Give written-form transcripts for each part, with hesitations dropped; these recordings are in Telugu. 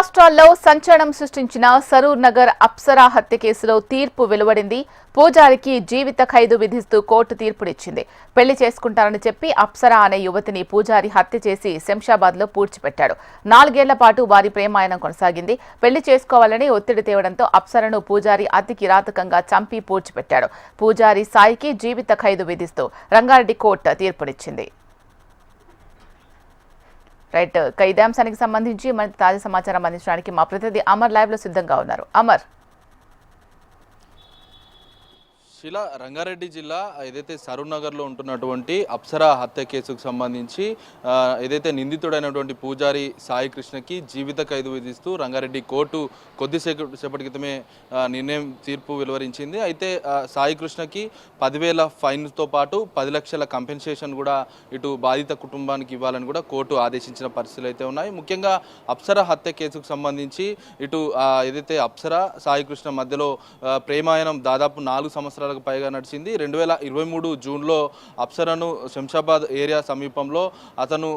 రాష్ట్రాల్లో సంచలనం సృష్టించిన సరూర్ నగర్ అప్సరా హత్య కేసులో తీర్పు వెలువడింది. పూజారికి జీవిత ఖైదు విధిస్తూ కోర్టు తీర్పునిచ్చింది. పెళ్లి చేసుకుంటారని చెప్పి అప్సరా అనే యువతిని పూజారి హత్య చేసి శంషాబాద్లో పూడ్చిపెట్టాడు. 4 ఏళ్ల పాటు వారి ప్రేమాయణం కొనసాగింది. పెళ్లి చేసుకోవాలని ఒత్తిడి తేవడంతో అప్సరను పూజారి అతి కిరాతకంగా చంపి పూడ్చిపెట్టాడు. పూజారి సాయికి జీవిత ఖైదు విధిస్తూ రంగారెడ్డి కోర్టు తీర్పునిచ్చింది. రైట్, ఇదే అంశానికి సంబంధించి మనకి తాజా సమాచారం అందించడానికి మా ప్రతినిధి అమర్ లైవ్ లో సిద్ధంగా ఉన్నారు. అమర్, శిలా, రంగారెడ్డి జిల్లా ఏదైతే సరూర్ నగర్లో ఉంటున్నటువంటి అప్సరా హత్య కేసుకు సంబంధించి ఏదైతే నిందితుడైనటువంటి పూజారి సాయి కృష్ణకి జీవిత ఖైదు విధిస్తూ రంగారెడ్డి కోర్టు కొద్దిసేపటి క్రితమే నిర్ణయం తీర్పు వెలువరించింది. అయితే సాయి కృష్ణకి 10,000 ఫైన్తో పాటు 10 లక్షల కంపెన్సేషన్ కూడా ఇటు బాధిత కుటుంబానికి ఇవ్వాలని కూడా కోర్టు ఆదేశించిన పరిస్థితులు అయితే ఉన్నాయి. ముఖ్యంగా అప్సరా హత్య కేసుకు సంబంధించి ఇటు ఏదైతే అప్సరా సాయి కృష్ణ మధ్యలో ప్రేమాయణం దాదాపు 4 సంవత్సరాల పైగా నడిచింది. 2023 జూన్లో అప్సరను శంషాబాద్ ఏరియా సమీపంలో అతను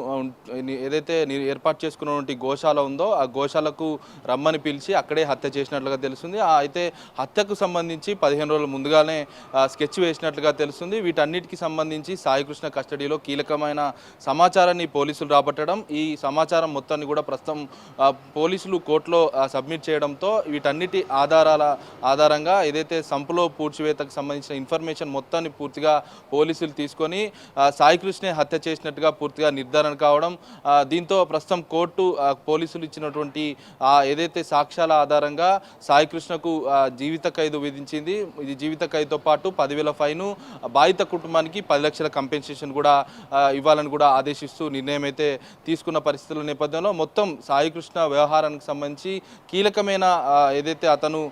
ఏదైతే ఏర్పాటు చేసుకున్నటువంటి గోశాల ఉందో ఆ గోశాలకు రమ్మని పిలిచి అక్కడే హత్య చేసినట్లుగా తెలుస్తుంది. అయితే హత్యకు సంబంధించి 15 రోజుల ముందుగానే స్కెచ్ వేసినట్లుగా తెలుస్తుంది. వీటన్నిటికీ సంబంధించి సాయికృష్ణ కస్టడీలో కీలకమైన సమాచారాన్ని పోలీసులు రాబట్టడం, ఈ సమాచారం మొత్తాన్ని కూడా ప్రస్తుతం పోలీసులు కోర్టులో సబ్మిట్ చేయడంతో వీటన్నిటి ఆధారంగా ఏదైతే సంపులో పూడ్చివేతకు సంబంధించిన ఇన్ఫర్మేషన్ మొత్తాన్ని పూర్తిగా పోలీసులు తీసుకొని సాయికృష్ణే హత్య చేసినట్టుగా పూర్తిగా నిర్ధారణ కావడం, దీంతో ప్రస్తుతం కోర్టు పోలీసులు ఇచ్చినటువంటి ఏదైతే సాక్ష్యాల ఆధారంగా సాయికృష్ణకు జీవిత ఖైదు విధించింది. ఇది జీవిత ఖైదుతో పాటు 10,000 ఫైను, బాధిత కుటుంబానికి 10 లక్షల కంపెన్సేషన్ కూడా ఇవ్వాలని కూడా ఆదేశిస్తూ నిర్ణయం అయితే తీసుకున్న పరిస్థితుల నేపథ్యంలో మొత్తం సాయికృష్ణ వ్యవహారానికి సంబంధించి కీలకమైన ఏదైతే అతను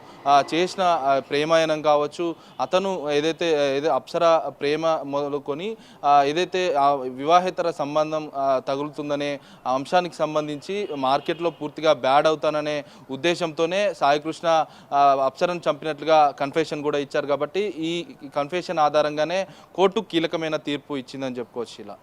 చేసిన ప్రేమాయణం కావచ్చు, అతను ఏదైతే అప్సరా ప్రేమ మొదలుకొని ఏదైతే వివాహేతర సంబంధం తగులుతుందనే అంశానికి సంబంధించి మార్కెట్లో పూర్తిగా బ్యాడ్ అవుతాననే ఉద్దేశంతోనే సాయికృష్ణ అప్సరను చంపినట్లుగా కన్ఫెషన్ కూడా ఇచ్చారు. కాబట్టి ఈ కన్ఫెషన్ ఆధారంగానే కోర్టు కీలకమైన తీర్పు ఇచ్చిందని చెప్పుకోవచ్చు. ఇలా